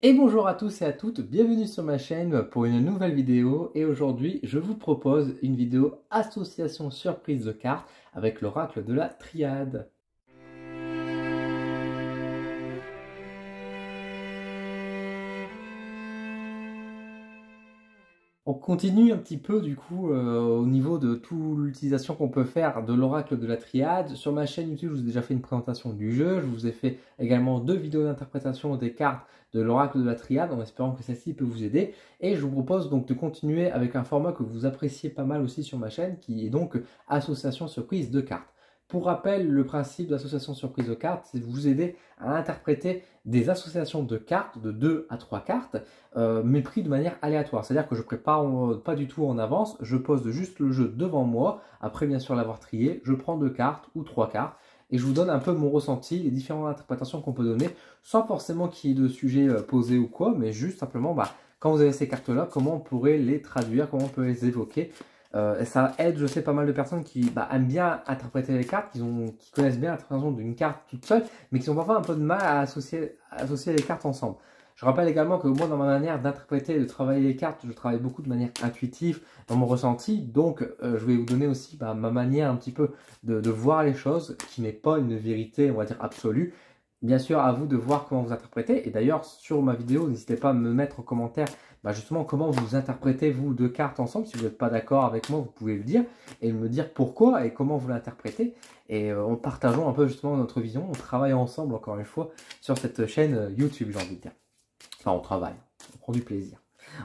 Et bonjour à tous et à toutes, bienvenue sur ma chaîne pour une nouvelle vidéo et aujourd'hui je vous propose une vidéo association surprise de cartes avec l'oracle de la triade. On continue un petit peu du coup au niveau de toute l'utilisation qu'on peut faire de l'oracle de la triade. Sur ma chaîne YouTube, je vous ai déjà fait une présentation du jeu. Je vous ai fait également 2 vidéos d'interprétation des cartes de l'oracle de la triade en espérant que celle-ci peut vous aider. Et je vous propose donc de continuer avec un format que vous appréciez pas mal aussi sur ma chaîne qui est donc association surprise de cartes. Pour rappel, le principe d'association surprise de cartes, c'est de vous aider à interpréter des associations de cartes, de 2 à 3 cartes, mais pris de manière aléatoire. C'est-à-dire que je ne prépare pas du tout en avance, je pose juste le jeu devant moi, après bien sûr l'avoir trié, je prends 2 cartes ou 3 cartes, et je vous donne un peu mon ressenti, les différentes interprétations qu'on peut donner, sans forcément qu'il y ait de sujet posé ou quoi, mais juste simplement, quand vous avez ces cartes-là, comment on pourrait les traduire, comment on peut les évoquer. Et ça aide, je sais, pas mal de personnes qui aiment bien interpréter les cartes, qui connaissent bien l'interprétation d'une carte toute seule, mais qui ont parfois un peu de mal à associer les cartes ensemble. Je rappelle également que moi, dans ma manière d'interpréter et de travailler les cartes, je travaille beaucoup de manière intuitive, dans mon ressenti. Donc, je vais vous donner aussi ma manière un petit peu de voir les choses, qui n'est pas une vérité, on va dire, absolue. Bien sûr, à vous de voir comment vous interprétez. Et d'ailleurs, sur ma vidéo, n'hésitez pas à me mettre en commentaire justement comment vous interprétez, vous, 2 cartes ensemble. Si vous n'êtes pas d'accord avec moi, vous pouvez le dire et me dire pourquoi et comment vous l'interprétez. Et en partageant un peu justement notre vision, on travaille ensemble, encore une fois, sur cette chaîne YouTube, j'ai envie de dire. Enfin, on travaille, on prend du plaisir.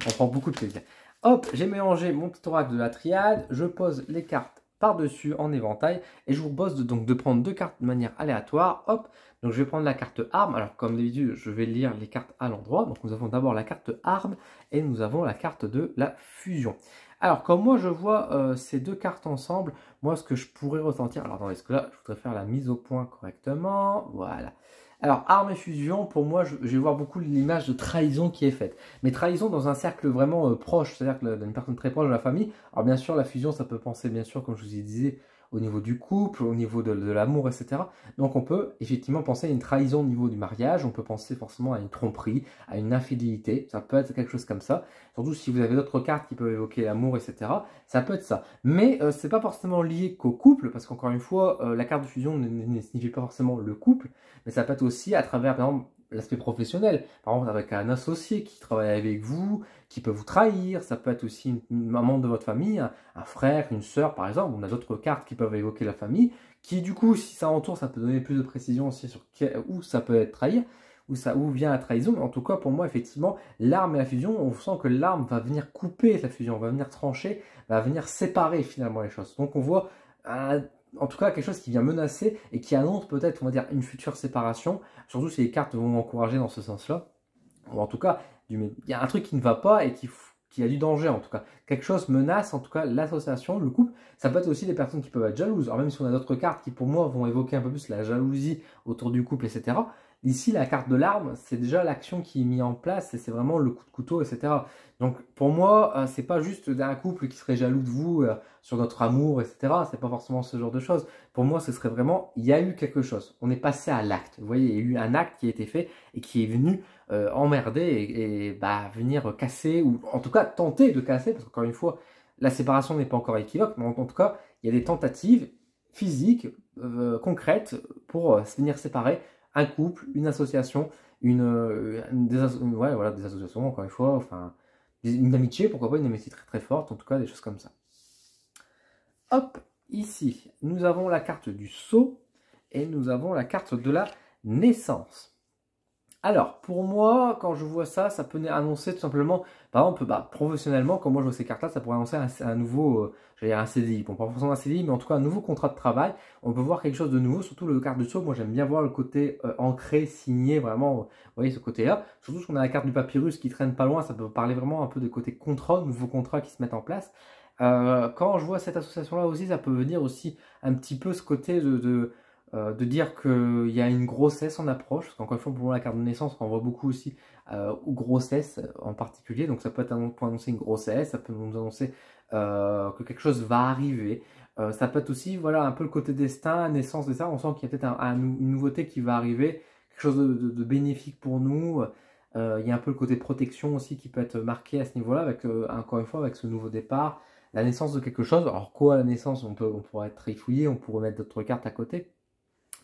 On prend beaucoup de plaisir. Hop, j'ai mélangé mon petit oracle de la triade. Je pose les cartes par-dessus en éventail. Et je vous propose donc de prendre 2 cartes de manière aléatoire. Hop, donc je vais prendre la carte arme. Alors, comme d'habitude, je vais lire les cartes à l'endroit. Donc, nous avons d'abord la carte arme et nous avons la carte de la fusion. Alors, comme moi, je vois ces 2 cartes ensemble, moi, ce que je pourrais ressentir... Alors, attendez, est-ce que là, je voudrais faire la mise au point correctement. Voilà. Alors, arme et fusion, pour moi, je vais voir beaucoup l'image de trahison qui est faite. Mais trahison dans un cercle vraiment proche, c'est-à-dire d'une personne très proche de la famille. Alors, bien sûr, la fusion, ça peut penser, bien sûr, comme je vous disais, au niveau du couple, au niveau de l'amour, etc. Donc, on peut effectivement penser à une trahison au niveau du mariage. On peut penser forcément à une tromperie, à une infidélité. Ça peut être quelque chose comme ça. Surtout si vous avez d'autres cartes qui peuvent évoquer l'amour, etc. Ça peut être ça. Mais c'est pas forcément lié qu'au couple, parce qu'encore une fois, la carte de fusion ne signifie pas forcément le couple. Mais ça peut être aussi à travers, par exemple, l'aspect professionnel. Par exemple, avec un associé qui travaille avec vous, qui peut vous trahir. Ça peut être aussi un membre de votre famille, un frère, une sœur, par exemple. On a d'autres cartes qui peuvent évoquer la famille, qui du coup, si ça entoure, ça peut donner plus de précision aussi sur où ça peut être trahir, où vient la trahison. Mais en tout cas, pour moi, effectivement, l'arme et la fusion, on sent que l'arme va venir couper la fusion, va venir trancher, va venir séparer finalement les choses. Donc on voit en tout cas quelque chose qui vient menacer et qui annonce peut-être, on va dire, une future séparation, surtout si les cartes vont encourager dans ce sens-là. Ou en tout cas, il y a un truc qui ne va pas et qui a du danger en tout cas. Quelque chose menace en tout cas l'association, le couple. Ça peut être aussi des personnes qui peuvent être jalouses. Alors même si on a d'autres cartes qui pour moi vont évoquer un peu plus la jalousie autour du couple, etc. Ici, la carte de l'arme, c'est déjà l'action qui est mise en place et c'est vraiment le coup de couteau, etc. Donc pour moi, c'est pas juste un couple qui serait jaloux de vous sur notre amour, etc. C'est pas forcément ce genre de choses. Pour moi, ce serait vraiment, il y a eu quelque chose. On est passé à l'acte. Vous voyez, il y a eu un acte qui a été fait et qui est venu emmerder et venir casser, ou en tout cas tenter de casser, parce qu'encore une fois, la séparation n'est pas encore équivoque, mais en tout cas, il y a des tentatives physiques, concrètes, pour venir séparer un couple, une association, ouais, voilà, des associations, encore une fois, enfin, une amitié, pourquoi pas une amitié très très forte, en tout cas des choses comme ça. Hop, ici, nous avons la carte du sceau et nous avons la carte de la naissance. Alors, pour moi, quand je vois ça, ça peut annoncer tout simplement, par exemple, professionnellement, quand moi je vois ces cartes-là, ça pourrait annoncer un nouveau, j'allais dire un CDI. Bon, pas forcément un CDI, mais en tout cas un nouveau contrat de travail. On peut voir quelque chose de nouveau, surtout le carte du sceau. Moi, j'aime bien voir le côté ancré, signé, vraiment, vous voyez ce côté-là. Surtout qu'on a la carte du papyrus qui traîne pas loin, ça peut parler vraiment un peu de côté contrat, de nouveaux contrats qui se mettent en place. Quand je vois cette association-là aussi, ça peut venir aussi un petit peu ce côté de dire qu'il y a une grossesse en approche, parce qu'encore une fois, pour moi, la carte de naissance renvoie beaucoup aussi aux grossesses en particulier, donc ça peut être pour annoncer une grossesse, ça peut nous annoncer que quelque chose va arriver, ça peut être aussi, voilà, un peu le côté destin, naissance, ça, on sent qu'il y a peut-être une nouveauté qui va arriver, quelque chose de bénéfique pour nous, Il y a un peu le côté protection aussi qui peut être marqué à ce niveau-là, avec encore une fois avec ce nouveau départ, la naissance de quelque chose. Alors quoi, la naissance, on pourrait être trifouillé, on pourrait mettre d'autres cartes à côté.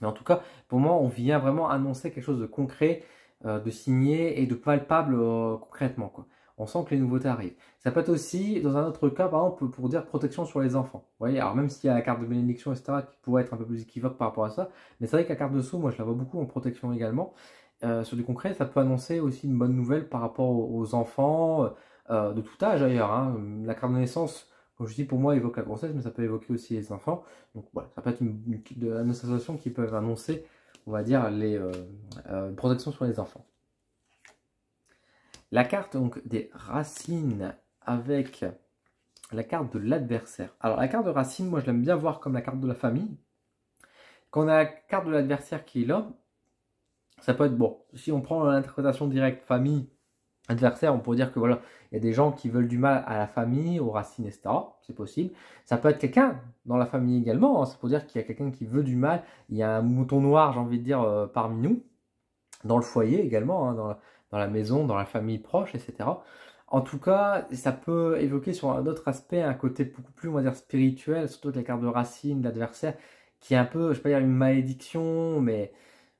Mais en tout cas, pour moi, on vient vraiment annoncer quelque chose de concret, de signé et de palpable concrètement, quoi. On sent que les nouveautés arrivent. Ça peut être aussi, dans un autre cas, par exemple, pour dire protection sur les enfants. Vous voyez, alors même s'il y a la carte de bénédiction, etc., qui pourrait être un peu plus équivoque par rapport à ça, mais c'est vrai que la carte de sceau, moi, je la vois beaucoup en protection également. Sur du concret, ça peut annoncer aussi une bonne nouvelle par rapport aux enfants, de tout âge d'ailleurs, hein. La carte de naissance, comme je dis, pour moi, évoque la grossesse, mais ça peut évoquer aussi les enfants. Donc voilà, ça peut être une association qui peut annoncer, on va dire, les protections sur les enfants. La carte donc des racines avec la carte de l'adversaire. Alors la carte de racine, moi je l'aime bien voir comme la carte de la famille. Quand on a la carte de l'adversaire qui est là, ça peut être bon. Si on prend l'interprétation directe famille, adversaire, on pourrait dire que voilà, il y a des gens qui veulent du mal à la famille, aux racines, etc. C'est possible. Ça peut être quelqu'un dans la famille également. Hein. C'est pour dire qu'il y a quelqu'un qui veut du mal. Il y a un mouton noir, j'ai envie de dire, parmi nous. Dans le foyer également, hein, dans la maison, dans la famille proche, etc. En tout cas, ça peut évoquer sur un autre aspect, un côté beaucoup plus, on va dire, spirituel, surtout avec la carte de racine, l'adversaire, qui est un peu, je ne vais pas dire une malédiction, mais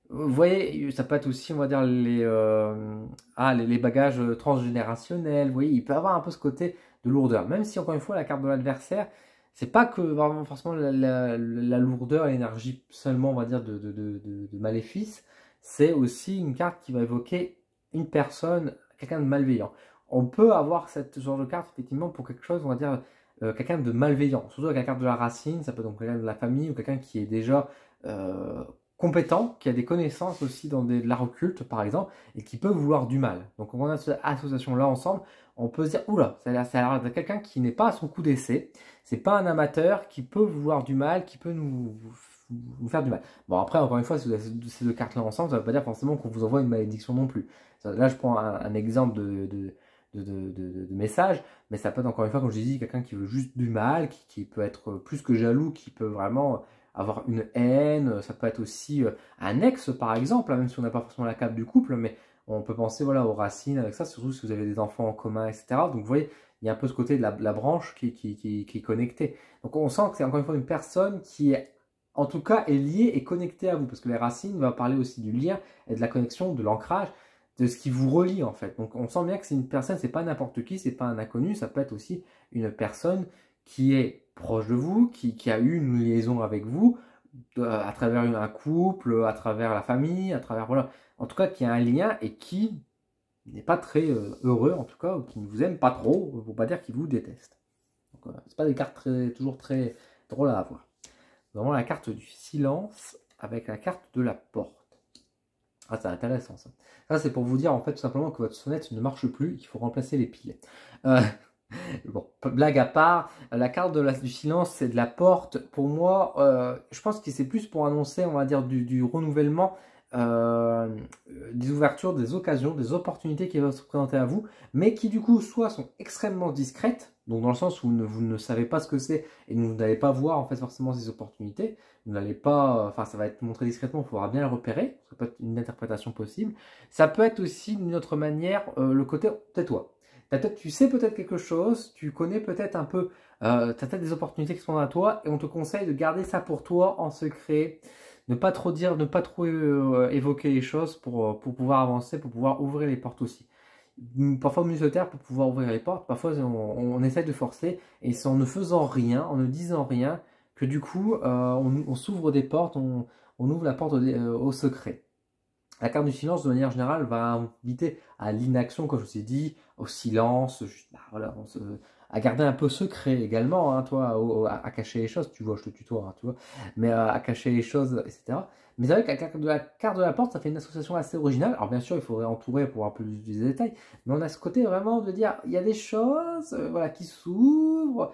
vous voyez, ça peut être aussi, on va dire, les bagages transgénérationnels. Vous voyez, il peut avoir un peu ce côté de lourdeur. Même si, encore une fois, la carte de l'adversaire, c'est pas que vraiment forcément la lourdeur et l'énergie seulement, on va dire, de maléfice. C'est aussi une carte qui va évoquer une personne, quelqu'un de malveillant. On peut avoir ce genre de carte, effectivement, pour quelque chose, on va dire, quelqu'un de malveillant. Surtout avec la carte de la racine, ça peut donc quelqu'un de la famille ou quelqu'un qui est déjà compétent, qui a des connaissances aussi dans de l'art occulte, par exemple, et qui peut vouloir du mal. Donc, quand on a cette association-là ensemble, on peut se dire, oula, ça a l'air de quelqu'un qui n'est pas à son coup d'essai, c'est pas un amateur qui peut vouloir du mal, qui peut nous faire du mal. Bon, après, encore une fois, si vous avez ces deux cartes-là ensemble, ça ne veut pas dire forcément qu'on vous envoie une malédiction non plus. Là, je prends un exemple de message, mais ça peut être, encore une fois, comme je l'ai dit, quelqu'un qui veut juste du mal, qui peut être plus que jaloux, qui peut vraiment avoir une haine. Ça peut être aussi un ex, par exemple, hein, même si on n'a pas forcément la carte du couple, mais on peut penser voilà, aux racines avec ça, surtout si vous avez des enfants en commun, etc. Donc, vous voyez, il y a un peu ce côté de la branche qui est connectée. Donc, on sent que c'est encore une fois une personne qui est, en tout cas, est liée et connectée à vous, parce que les racines va parler aussi du lien et de la connexion, de l'ancrage, de ce qui vous relie en fait. Donc on sent bien que c'est une personne, c'est pas n'importe qui, c'est pas un inconnu, ça peut être aussi une personne qui est proche de vous, qui a eu une liaison avec vous, à travers un couple, à travers la famille, à travers voilà, en tout cas qui a un lien et qui n'est pas très heureux en tout cas, ou qui ne vous aime pas trop, pour pas dire qu'il vous déteste. Donc voilà, c'est pas des cartes toujours très drôles à avoir. Nous avons la carte du silence avec la carte de la porte. Ah, c'est intéressant ça. Ça, c'est pour vous dire en fait tout simplement que votre sonnette ne marche plus, qu'il faut remplacer les piles. Bon, blague à part, la carte du silence, c'est de la porte. Pour moi, je pense que c'est plus pour annoncer, on va dire, du renouvellement, des ouvertures, des occasions, des opportunités qui vont se présenter à vous, mais qui du coup, soit sont extrêmement discrètes, donc dans le sens où vous ne savez pas ce que c'est et vous n'allez pas voir en fait forcément ces opportunités, vous n'allez pas, enfin ça va être montré discrètement, il faudra bien le repérer, ça peut être une interprétation possible. Ça peut être aussi d'une autre manière, le côté tais-toi. Tu sais peut-être quelque chose, tu connais peut-être un peu, tu as peut-être des opportunités qui sont à toi et on te conseille de garder ça pour toi en secret, ne pas trop dire, ne pas trop évoquer les choses pour pouvoir avancer, pour pouvoir ouvrir les portes aussi. Parfois mieux se taire pour pouvoir ouvrir les portes, parfois on essaie de forcer et c'est en ne faisant rien, en ne disant rien, que du coup on s'ouvre des portes, on ouvre la porte au secret. La carte du silence, de manière générale, va inviter à l'inaction, comme je vous ai dit, au silence, bah, voilà, à garder un peu secret également, hein, toi, à cacher les choses, tu vois, je te tutoie, hein, tu vois, mais à cacher les choses, etc. Mais c'est vrai qu'avec la carte de la porte, ça fait une association assez originale. Alors bien sûr, il faudrait entourer pour avoir plus de détails, mais on a ce côté vraiment de dire, il y a des choses voilà, qui s'ouvrent,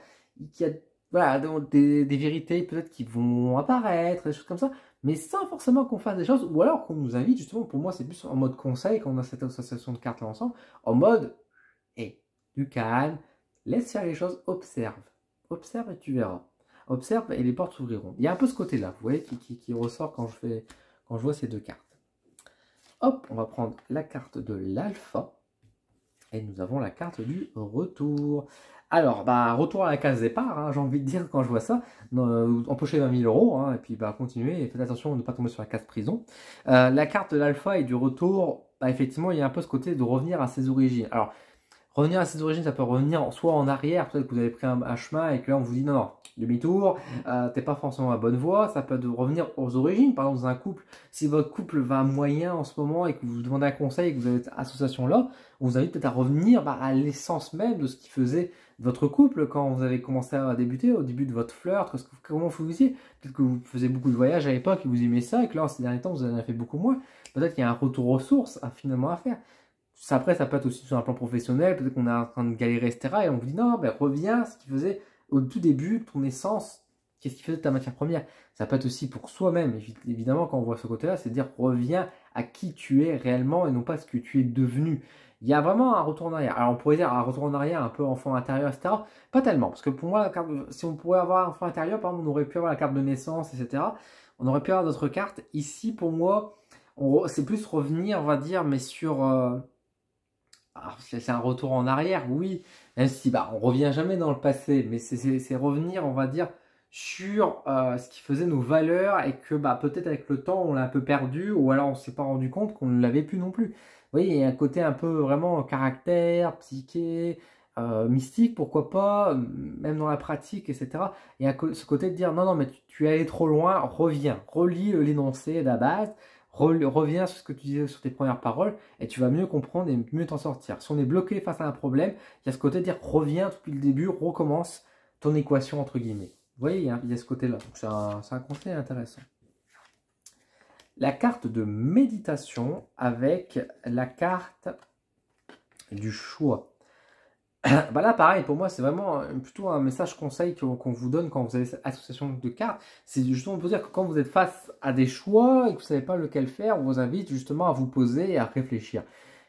qu'il y a voilà, des vérités peut-être qui vont apparaître, des choses comme ça, mais sans forcément qu'on fasse des choses, ou alors qu'on nous invite, justement, pour moi c'est plus en mode conseil, quand on a cette association de cartes là ensemble, en mode, hé, du calme, laisse faire les choses, observe. Observe et tu verras. Observe et les portes s'ouvriront. Il y a un peu ce côté-là, vous voyez, qui ressort quand je vois ces deux cartes. Hop, on va prendre la carte de l'alpha. Et nous avons la carte du retour. Alors, bah, retour à la case départ, hein, j'ai envie de dire quand je vois ça. Empocher 20 000 €, hein, et puis bah, continuez, et faites attention de ne pas tomber sur la case prison. La carte de l'alpha et du retour, bah, effectivement, il y a un peu ce côté de revenir à ses origines. Alors, revenir à ses origines, ça peut revenir soit en arrière, peut-être que vous avez pris un chemin et que là on vous dit non, non, demi-tour, t'es pas forcément à la bonne voie, ça peut revenir aux origines, par exemple dans un couple, si votre couple va moyen en ce moment et que vous demandez un conseil et que vous avez cette association-là, on vous invite peut-être à revenir à l'essence même de ce qui faisait votre couple quand vous avez commencé à débuter, au début de votre flirt, comment vous faisiez, peut-être que vous faisiez beaucoup de voyages à l'époque et vous aimez ça et que là ces derniers temps vous en avez fait beaucoup moins, peut-être qu'il y a un retour aux sources finalement à faire. Après, ça peut être aussi sur un plan professionnel, peut-être qu'on est en train de galérer, etc. Et on vous dit non, ben reviens à ce qui faisait au tout début, ton essence, qu'est-ce qui faisait de ta matière première. Ça peut être aussi pour soi-même, évidemment, quand on voit ce côté-là, c'est dire reviens à qui tu es réellement et non pas ce que tu es devenu. Il y a vraiment un retour en arrière. Alors on pourrait dire un retour en arrière, un peu enfant intérieur, etc. Pas tellement, parce que pour moi, si on pourrait avoir un enfant intérieur, par exemple, on aurait pu avoir la carte de naissance, etc. On aurait pu avoir d'autres cartes. Ici, pour moi, c'est plus revenir, on va dire, mais sur... c'est un retour en arrière, oui, même si bah, on revient jamais dans le passé, mais c'est revenir, on va dire, sur ce qui faisait nos valeurs et que bah, peut-être avec le temps on l'a un peu perdu ou alors on s'est pas rendu compte qu'on ne l'avait plus non plus. Vous voyez, il y a un côté un peu vraiment caractère, psyché, mystique, pourquoi pas, même dans la pratique, etc. Il y a ce côté de dire non, non, mais tu es allé trop loin, reviens, relis l'énoncé de la base. Reviens sur ce que tu disais sur tes premières paroles et tu vas mieux comprendre et mieux t'en sortir. Si on est bloqué face à un problème, il y a ce côté de dire reviens depuis le début, recommence ton équation entre guillemets. Vous voyez, il y a ce côté-là. C'est un conseil intéressant. La carte de méditation avec la carte du choix. Bah là, pareil, pour moi, c'est vraiment plutôt un message conseil qu'on vous donne quand vous avez cette association de cartes. C'est justement pour dire que quand vous êtes face à des choix et que vous ne savez pas lequel faire, on vous invite justement à vous poser et à réfléchir.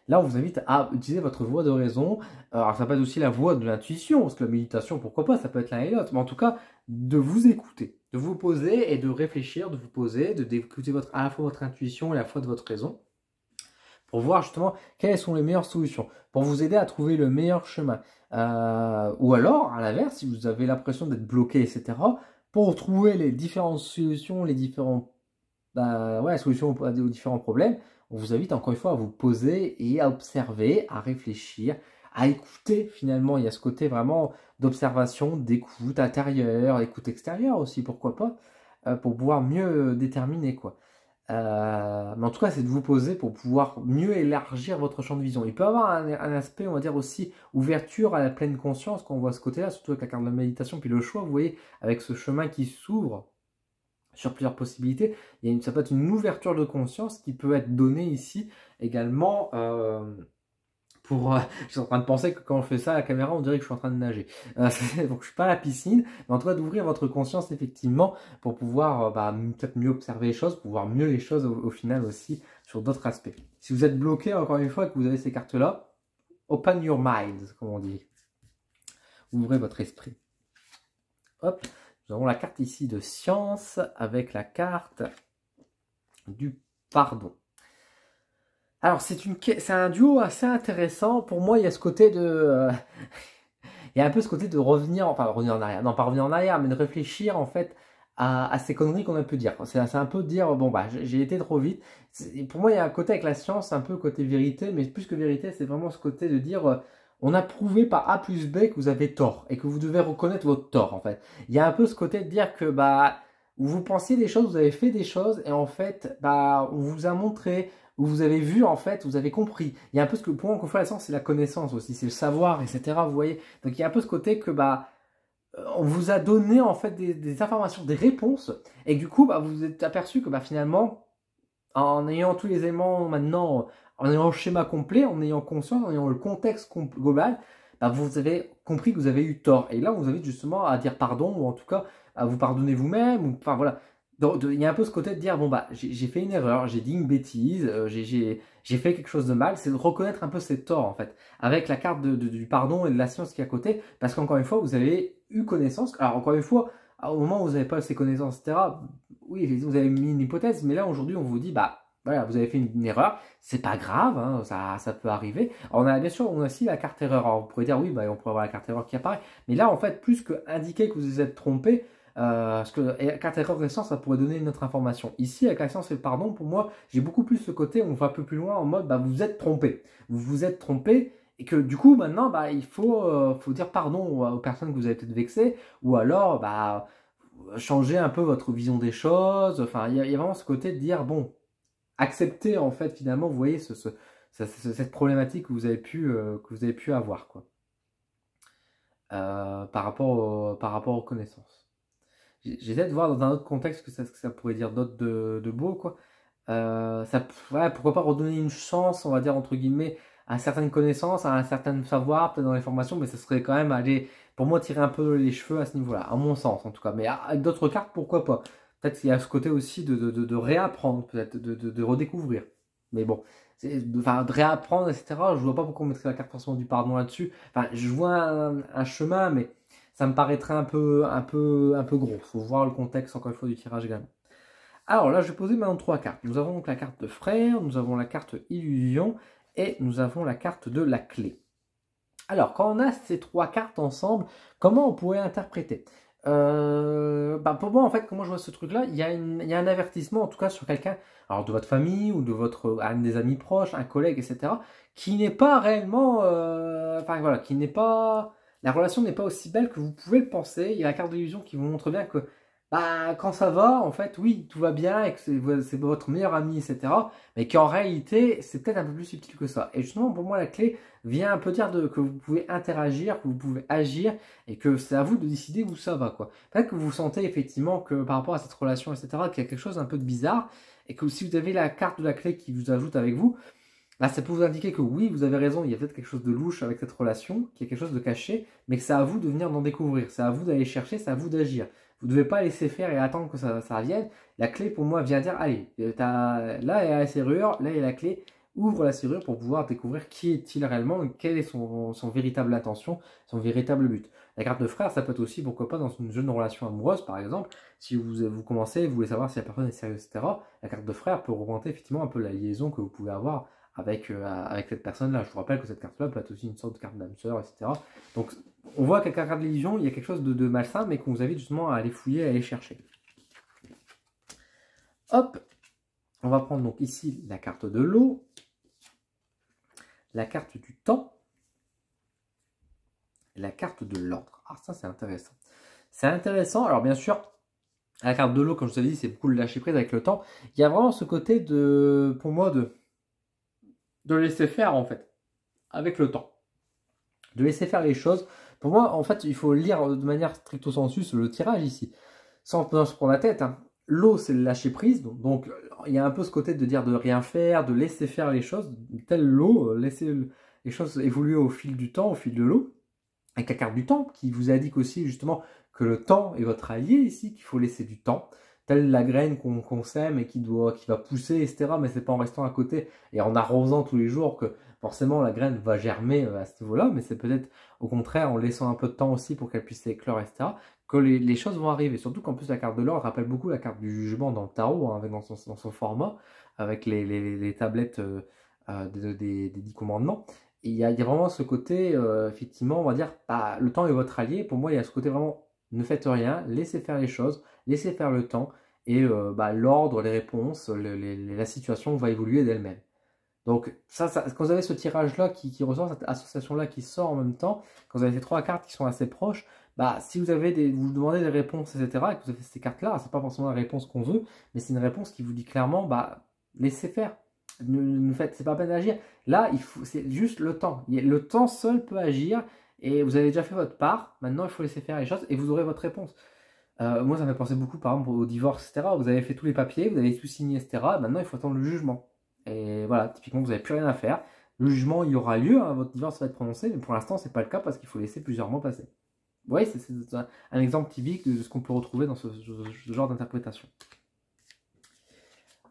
Là, on vous invite à utiliser votre voix de raison. Alors, ça peut être aussi la voix de l'intuition, parce que la méditation, pourquoi pas, ça peut être l'un et l'autre. Mais en tout cas, de vous écouter, de vous poser et de réfléchir, de vous poser, d'écouter à la fois votre intuition et à la fois de votre raison, pour voir justement quelles sont les meilleures solutions, pour vous aider à trouver le meilleur chemin. Ou alors, à l'inverse, si vous avez l'impression d'être bloqué, etc., pour trouver les différentes solutions, les différentes solutions aux différents problèmes, on vous invite encore une fois à vous poser et à observer, à réfléchir, à écouter finalement. Il y a ce côté vraiment d'observation, d'écoute intérieure, d'écoute extérieure aussi, pourquoi pas, pour pouvoir mieux déterminer quoi. Mais en tout cas, c'est de vous poser pour pouvoir mieux élargir votre champ de vision. Il peut y avoir un aspect, on va dire aussi, ouverture à la pleine conscience quand on voit ce côté-là, surtout avec la carte de la méditation, puis le choix, vous voyez, avec ce chemin qui s'ouvre sur plusieurs possibilités. Ça peut être une ouverture de conscience qui peut être donnée ici également je suis en train de penser que quand on fait ça à la caméra, on dirait que je suis en train de nager. Donc je suis pas à la piscine, mais en tout cas d'ouvrir votre conscience effectivement pour pouvoir peut-être mieux observer les choses, pour voir mieux les choses au final aussi sur d'autres aspects. Si vous êtes bloqué encore une fois et que vous avez ces cartes-là, open your mind, comme on dit. Ouvrez votre esprit. Hop, nous avons la carte ici de science avec la carte du pardon. Alors, c'est un duo assez intéressant. Pour moi, il y a ce côté de... il y a un peu ce côté de revenir... Enfin, revenir en arrière. Non, pas revenir en arrière, mais de réfléchir, en fait, à ces conneries qu'on a pu dire. C'est un peu de dire, bon, bah, j'ai été trop vite. Pour moi, il y a un côté avec la science, un peu côté vérité, mais plus que vérité, c'est vraiment ce côté de dire... on a prouvé par A plus B que vous avez tort et que vous devez reconnaître votre tort, en fait. Il y a un peu ce côté de dire que, vous pensiez des choses, vous avez fait des choses et en fait, on vous a montré... où vous avez vu, en fait, vous avez compris. Il y a un peu ce que, pour moi, qu'on fait la science, c'est la connaissance aussi, c'est le savoir, etc. Vous voyez. Donc, il y a un peu ce côté que, on vous a donné, en fait, des informations, des réponses, et du coup, vous vous êtes aperçu que, finalement, en ayant tous les éléments maintenant, en ayant le schéma complet, en ayant conscience, en ayant le contexte global, vous avez compris que vous avez eu tort. Et là, on vous invite justement à dire pardon, ou en tout cas, à vous pardonner vous-même, ou, enfin, voilà. Donc, il y a un peu ce côté de dire, bon, j'ai fait une erreur, j'ai dit une bêtise, j'ai fait quelque chose de mal. C'est de reconnaître un peu ses torts, en fait, avec la carte du pardon et de la science qui est à côté, parce qu'encore une fois, vous avez eu connaissance. Alors, encore une fois, au moment où vous n'avez pas ces connaissances, etc., oui, vous avez mis une hypothèse, mais là, aujourd'hui, on vous dit, voilà, vous avez fait une erreur, c'est pas grave, hein, ça peut arriver. Alors, bien sûr, on a aussi la carte erreur. Alors, vous pourrez dire, oui, bah, on pourrait avoir la carte erreur qui apparaît. Mais là, en fait, plus que indiquer que vous vous êtes trompé, parce que la carte erreur récent, ça pourrait donner une autre information. Ici, avec l'accent c'est pardon, pour moi, j'ai beaucoup plus ce côté, on va un peu plus loin en mode, bah, vous vous êtes trompé. Vous vous êtes trompé. Et que du coup, maintenant, bah, il faut dire pardon aux personnes que vous avez peut-être vexées, ou alors, bah, changer un peu votre vision des choses. Enfin, il y a vraiment ce côté de dire, bon, accepter en fait, finalement, vous voyez, cette problématique que vous avez pu avoir, quoi, par rapport aux connaissances. J'essaie de voir dans un autre contexte ce que ça pourrait dire d'autre de beau, quoi. Ouais, pourquoi pas redonner une chance, on va dire, entre guillemets, à certaines connaissances, à un certain savoir, peut-être dans les formations, mais ça serait quand même aller, pour moi, tirer un peu les cheveux à ce niveau-là, à mon sens en tout cas. Mais avec d'autres cartes, pourquoi pas? Peut-être qu'il y a ce côté aussi de réapprendre, peut-être, de redécouvrir. Mais bon, enfin, de réapprendre, etc., je vois pas pourquoi on mettrait la carte forcément du pardon là-dessus. Enfin, je vois un chemin, mais ça me paraîtrait un peu gros. Faut voir le contexte, encore une fois, du tirage également. Alors là, je vais poser maintenant trois cartes. Nous avons donc la carte de frère, nous avons la carte illusion et nous avons la carte de la clé. Alors, quand on a ces trois cartes ensemble, comment on pourrait interpréter pour moi, en fait, comment je vois ce truc-là, il y a un avertissement, en tout cas, sur quelqu'un, alors de votre famille ou de un des amis proches, un collègue, etc., qui n'est pas réellement, enfin voilà, qui n'est pas, la relation n'est pas aussi belle que vous pouvez le penser. Il y a la carte d'illusion qui vous montre bien que, bah, quand ça va, en fait, oui, tout va bien et que c'est votre meilleur ami, etc., mais qu'en réalité, c'est peut-être un peu plus subtil que ça. Et justement, pour moi, la clé vient un peu dire que vous pouvez interagir, que vous pouvez agir, et que c'est à vous de décider où ça va, quoi. Peut-être que vous sentez effectivement que par rapport à cette relation, etc., qu'il y a quelque chose un peu de bizarre, et que si vous avez la carte de la clé qui vous ajoute avec vous, là, ça peut vous indiquer que oui, vous avez raison, il y a peut-être quelque chose de louche avec cette relation, qu'il y a quelque chose de caché, mais que c'est à vous de venir d'en découvrir, c'est à vous d'aller chercher, c'est à vous d'agir. Vous ne devez pas laisser faire et attendre que ça vienne. La clé, pour moi, vient dire, allez, là, il y a la serrure, là, il y a la clé, ouvre la serrure pour pouvoir découvrir qui est-il réellement et quelle est son véritable intention, son véritable but. La carte de frère, ça peut être aussi, pourquoi pas, dans une jeune relation amoureuse, par exemple, si vous commencez, vous voulez savoir si la personne est sérieuse, etc., la carte de frère peut représenter effectivement un peu la liaison que vous pouvez avoir avec cette personne-là. Je vous rappelle que cette carte-là peut être aussi une sorte de carte d'âme sœur, etc. Donc, on voit qu'avec la carte de l'illusion, il y a quelque chose de malsain, mais qu'on vous invite justement à aller fouiller, à aller chercher. Hop, on va prendre donc ici la carte de l'eau, la carte du temps, et la carte de l'ordre. Ah, ça, c'est intéressant. C'est intéressant. Alors, bien sûr, la carte de l'eau, comme je vous avais dit, c'est beaucoup le lâcher prise avec le temps. Il y a vraiment ce côté pour moi, de laisser faire, en fait, avec le temps. De laisser faire les choses. Pour moi, en fait, il faut lire de manière stricto sensu le tirage ici. Sans se prendre la tête. Hein. L'eau, c'est le lâcher prise. Donc, il y a un peu ce côté de dire de rien faire, de laisser faire les choses. Telle l'eau, laisser les choses évoluer au fil du temps, au fil de l'eau. Avec la carte du temps, qui vous indique aussi justement que le temps est votre allié ici, qu'il faut laisser du temps. Telle la graine qu'on sème et qui va pousser, etc. Mais c'est pas en restant à côté et en arrosant tous les jours que forcément la graine va germer à ce niveau-là, mais c'est peut-être au contraire en laissant un peu de temps aussi pour qu'elle puisse éclore, etc., que les choses vont arriver. Surtout qu'en plus la carte de l'ordre rappelle beaucoup la carte du jugement dans le tarot, hein, dans son format, avec les tablettes des 10 commandements. Et il y a vraiment ce côté, effectivement, on va dire, bah, le temps est votre allié. Pour moi, il y a ce côté vraiment, ne faites rien, laissez faire les choses, laissez faire le temps, et l'ordre, les réponses, la situation va évoluer d'elle-même. Donc, quand vous avez ce tirage-là qui ressort, cette association-là qui sort en même temps, quand vous avez ces trois cartes qui sont assez proches, bah, si vous vous demandez des réponses, etc., et que vous avez ces cartes-là, c'est pas forcément la réponse qu'on veut, mais c'est une réponse qui vous dit clairement, bah, laissez faire. C'est pas la peine d'agir. Là, c'est juste le temps. Le temps seul peut agir, et vous avez déjà fait votre part. Maintenant, il faut laisser faire les choses, et vous aurez votre réponse. Moi, ça me fait penser beaucoup, par exemple, au divorce, etc. Vous avez fait tous les papiers, vous avez tout signé, etc. Maintenant, il faut attendre le jugement. Et voilà, typiquement, vous n'avez plus rien à faire. Le jugement, il y aura lieu, hein, votre divorce va être prononcé, mais pour l'instant, ce n'est pas le cas parce qu'il faut laisser plusieurs mois passer. Vous voyez, c'est un exemple typique de ce qu'on peut retrouver dans ce genre d'interprétation.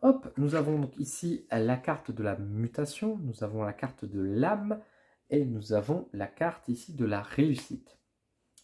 Hop, nous avons donc ici la carte de la mutation, nous avons la carte de l'âme, et nous avons la carte ici de la réussite.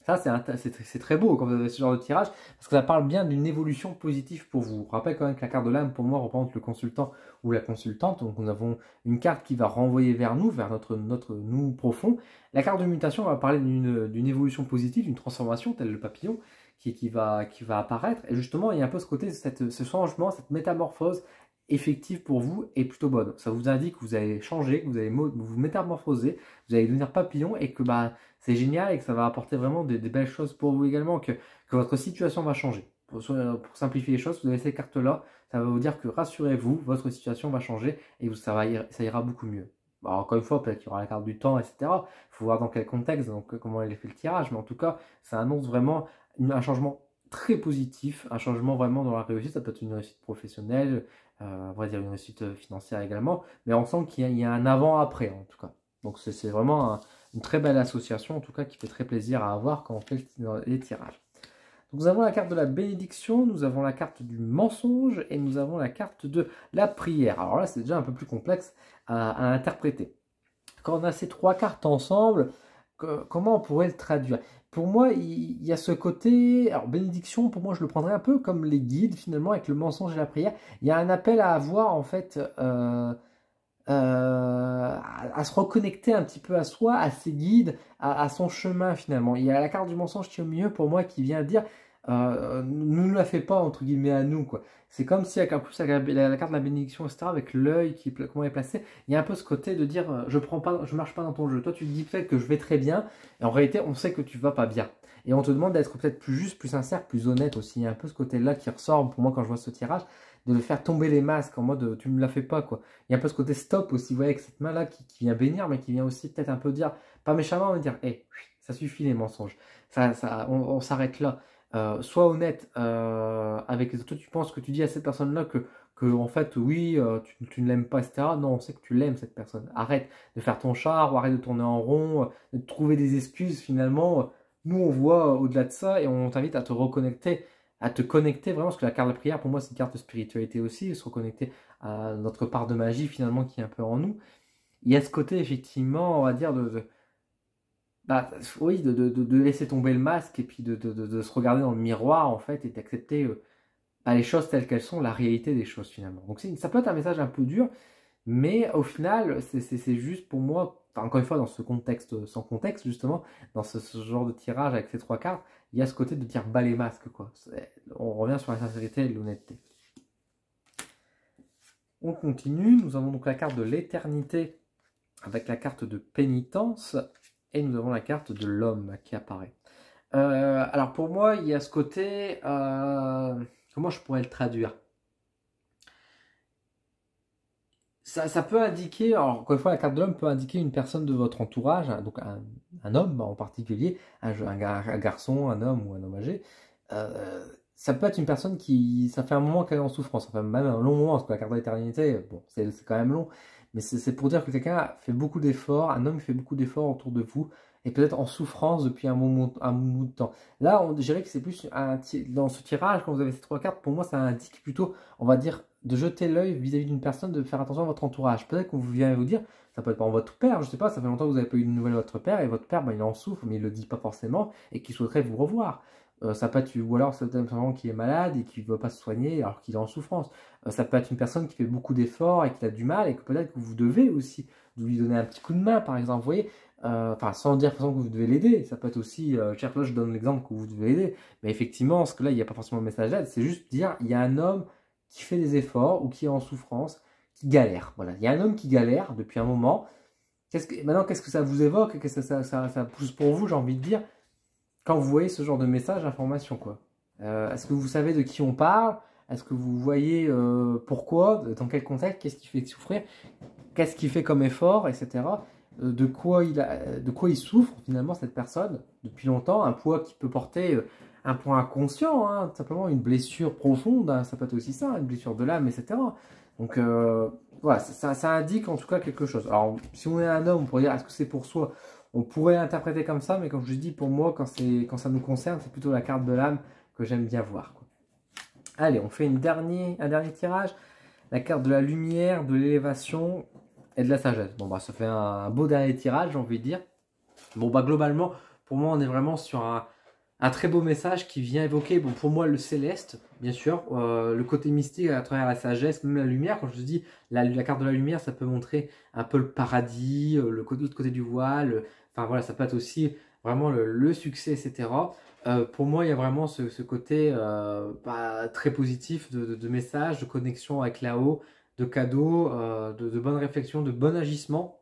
Ça, c'est très beau quand vous avez ce genre de tirage, parce que ça parle bien d'une évolution positive pour vous. Je rappelle quand même que la carte de l'âme, pour moi, représente le consultant ou la consultante. Donc, nous avons une carte qui va renvoyer vers nous, vers notre nous profond. La carte de mutation va parler d'une évolution positive, d'une transformation, tel le papillon, qui va apparaître. Et justement, il y a un peu ce côté, ce changement, cette métamorphose effective pour vous est plutôt bonne. Ça vous indique que vous allez changer, que vous allez vous métamorphoser, vous allez devenir papillon et que bah, c'est génial et que ça va apporter vraiment des belles choses pour vous également, que votre situation va changer. Pour simplifier les choses, vous avez ces cartes-là, ça va vous dire que rassurez-vous, votre situation va changer et ça ira beaucoup mieux. Alors, encore une fois, peut-être qu'il y aura la carte du temps, etc. Il faut voir dans quel contexte, donc comment elle est fait le tirage, mais en tout cas, ça annonce vraiment un changement très positif, un changement vraiment dans la réussite. Ça peut être une réussite professionnelle, on va dire une réussite financière également, mais on sent qu'il y a un avant-après en tout cas. Donc c'est vraiment une très belle association, en tout cas qui fait très plaisir à avoir quand on fait les tirages. Donc, nous avons la carte de la bénédiction, nous avons la carte du mensonge et nous avons la carte de la prière. Alors là, c'est déjà un peu plus complexe à interpréter. Quand on a ces trois cartes ensemble, comment on pourrait le traduire? Pour moi, il y a ce côté, alors bénédiction, pour moi, je le prendrais un peu comme les guides, finalement, avec le mensonge et la prière. Il y a un appel à avoir, en fait, à se reconnecter un petit peu à soi, à ses guides, à son chemin, finalement. Il y a la carte du mensonge qui est au milieu, pour moi, qui vient dire, ne nous la fait pas, entre guillemets, à nous, quoi. C'est comme si, avec, en plus, avec la carte de la bénédiction, etc., avec l'œil, comment elle est placé, il y a un peu ce côté de dire, je marche pas dans ton jeu. Toi, tu te dis peut-être que je vais très bien, et en réalité, on sait que tu vas pas bien. Et on te demande d'être peut-être plus juste, plus sincère, plus honnête aussi. Il y a un peu ce côté-là qui ressort, pour moi, quand je vois ce tirage, de faire tomber les masques, en mode, tu me la fais pas, quoi. Il y a un peu ce côté stop aussi, vous voyez, avec cette main-là qui vient bénir, mais qui vient aussi peut-être un peu dire, pas méchamment, mais dire, hé, ça suffit les mensonges. On s'arrête là. Sois honnête avec les autres. Toi, tu penses que tu dis à cette personne-là que en fait, oui, tu ne l'aimes pas, etc. Non, on sait que tu l'aimes, cette personne. Arrête de faire ton char, ou arrête de tourner en rond, de trouver des excuses, finalement. Nous, on voit au-delà de ça et on t'invite à te reconnecter, à te connecter vraiment, parce que la carte de la prière, pour moi, c'est une carte de spiritualité aussi, se reconnecter à notre part de magie, finalement, qui est un peu en nous. Il y a ce côté, effectivement, on va dire, bah, oui, de laisser tomber le masque et puis de se regarder dans le miroir, en fait, et d'accepter bah, les choses telles qu'elles sont, la réalité des choses, finalement. Donc, ça peut être un message un peu dur, mais au final, c'est juste pour moi, enfin, encore une fois, dans ce contexte, sans contexte, justement, dans ce genre de tirage avec ces trois cartes, il y a ce côté de dire bas les masques, quoi. On revient sur la sincérité et l'honnêteté. On continue, nous avons donc la carte de l'éternité avec la carte de pénitence et nous avons la carte de l'homme qui apparaît. Alors pour moi, il y a ce côté, comment je pourrais le traduire? Ça peut indiquer, alors encore une fois, la carte de l'homme peut indiquer une personne de votre entourage, donc un homme en particulier, un garçon, un homme ou un homme âgé. Ça peut être une personne qui, ça fait un moment qu'elle est en souffrance, enfin même un long moment, parce que la carte de l'éternité, bon, c'est quand même long, mais c'est pour dire que quelqu'un fait beaucoup d'efforts, un homme fait beaucoup d'efforts autour de vous, et peut-être en souffrance depuis un moment de temps. Là, on dirait que c'est plus dans ce tirage, quand vous avez ces trois cartes, pour moi, ça indique plutôt, on va dire, de jeter l'œil vis-à-vis d'une personne, de faire attention à votre entourage. Peut-être qu'on vient vous dire, ça peut être par votre père, je sais pas, ça fait longtemps que vous n'avez pas eu de nouvelles de votre père, et votre père, ben, il en souffre, mais il le dit pas forcément, et qu'il souhaiterait vous revoir. Ça peut être, ou alors c'est une personne qui est malade et qui ne veut pas se soigner alors qu'il est en souffrance. Ça peut être une personne qui fait beaucoup d'efforts et qui a du mal et que peut-être que vous devez aussi lui donner un petit coup de main, par exemple. Vous voyez, enfin, sans dire de façon que vous devez l'aider. Ça peut être aussi, là je donne l'exemple que vous devez l'aider, mais effectivement, parce que là, il n'y a pas forcément de message d'aide, c'est juste dire, il y a un homme qui fait des efforts ou qui est en souffrance, qui galère. Voilà, il y a un homme qui galère depuis un moment. Maintenant, qu'est-ce que ça vous évoque? Qu'est-ce que ça pousse pour vous, j'ai envie de dire, quand vous voyez ce genre de message, d'information, quoi. Est-ce que vous savez de qui on parle? Est-ce que vous voyez pourquoi? Dans quel contexte? Qu'est-ce qui fait souffrir? Qu'est-ce qu'il fait comme effort, etc. De quoi il souffre, finalement, cette personne, depuis longtemps? Un poids qui peut porter un poids inconscient, hein, tout simplement une blessure profonde, hein, ça peut être aussi ça, une blessure de l'âme, etc. Donc, voilà, ça indique en tout cas quelque chose. Alors, si on est un homme, on pourrait dire, est-ce que c'est pour soi? On pourrait l'interpréter comme ça, mais comme je dis, pour moi, quand ça nous concerne, c'est plutôt la carte de l'âme que j'aime bien voir, quoi. Allez, on fait un dernier tirage. La carte de la lumière, de l'élévation et de la sagesse. Bon, bah, ça fait un beau dernier tirage, j'ai envie de dire. Bon, bah, globalement, pour moi, on est vraiment sur un très beau message qui vient évoquer, bon, pour moi, le céleste, bien sûr, le côté mystique à travers la sagesse, même la lumière. Quand je te dis la carte de la lumière, ça peut montrer un peu le paradis, l'autre côté du voile. Enfin voilà, ça peut être aussi vraiment le succès, etc. Pour moi, il y a vraiment ce côté très positif de message, de connexion avec là-haut, de cadeaux, de bonnes réflexions, de bon agissement.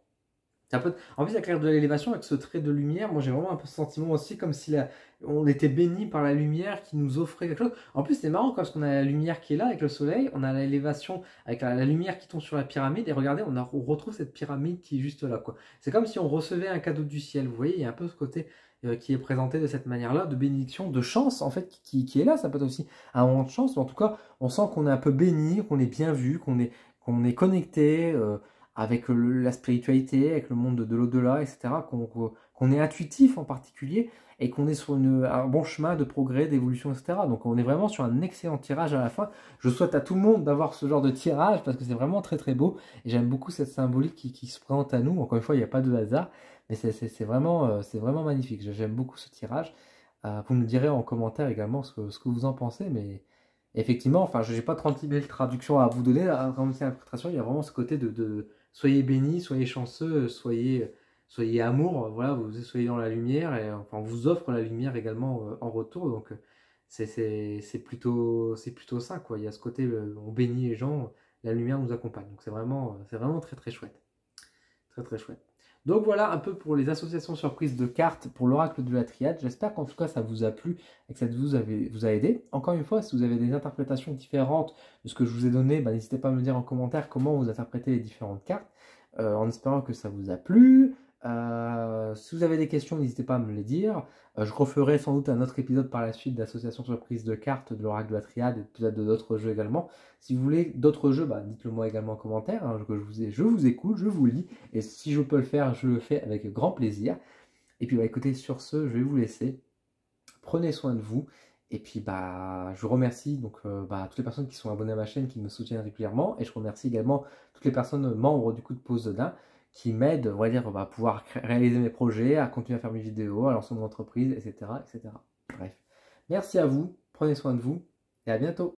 En plus, la carte de l'élévation, avec ce trait de lumière, moi j'ai vraiment un peu ce sentiment aussi comme si on était béni par la lumière qui nous offrait quelque chose. En plus, c'est marrant parce qu'on a la lumière qui est là avec le soleil, on a l'élévation avec la lumière qui tombe sur la pyramide, et regardez, on retrouve cette pyramide qui est juste là, quoi. C'est comme si on recevait un cadeau du ciel. Vous voyez, il y a un peu ce côté qui est présenté de cette manière-là, de bénédiction, de chance, en fait, qui est là. Ça peut être aussi un moment de chance, mais en tout cas, on sent qu'on est un peu béni, qu'on est bien vu, qu'on est connecté. Avec la spiritualité, avec le monde de l'au-delà, etc., qu'on est intuitif en particulier, et qu'on est sur un bon chemin de progrès, d'évolution, etc. Donc on est vraiment sur un excellent tirage à la fin. Je souhaite à tout le monde d'avoir ce genre de tirage, parce que c'est vraiment très très beau, et j'aime beaucoup cette symbolique qui se présente à nous. Encore une fois, il n'y a pas de hasard, mais c'est vraiment magnifique. J'aime beaucoup ce tirage. Vous me direz en commentaire également ce que vous en pensez, mais effectivement, enfin, je n'ai pas 36 000 traductions à vous donner, dans cette interprétation, il y a vraiment ce côté de soyez bénis, soyez chanceux, soyez amour, voilà, vous soyez dans la lumière, et enfin, on vous offre la lumière également en retour, donc c'est plutôt ça, quoi. Il y a ce côté, on bénit les gens, la lumière nous accompagne, donc c'est vraiment très très chouette, très très chouette. Donc voilà un peu pour les associations surprises de cartes pour l'oracle de la triade. J'espère qu'en tout cas ça vous a plu et que ça vous a aidé. Encore une fois, si vous avez des interprétations différentes de ce que je vous ai donné, bah, n'hésitez pas à me dire en commentaire comment vous interprétez les différentes cartes, en espérant que ça vous a plu. Si vous avez des questions, n'hésitez pas à me les dire. Je referai sans doute un autre épisode par la suite d'association surprise de cartes de l'oracle de la triade, et peut-être d'autres jeux également. Si vous voulez d'autres jeux, bah, dites-le moi également en commentaire, hein, que je vous écoute, je vous lis, et si je peux le faire, je le fais avec grand plaisir. Et puis bah, écoutez, sur ce, je vais vous laisser. Prenez soin de vous. Et puis bah, je remercie donc toutes les personnes qui sont abonnées à ma chaîne, qui me soutiennent régulièrement. Et je remercie également toutes les personnes membres du coup de Pause Dodin qui m'aident, on va dire, à pouvoir réaliser mes projets, à continuer à faire mes vidéos, à lancer mon entreprise, etc., etc. Bref. Merci à vous, prenez soin de vous et à bientôt.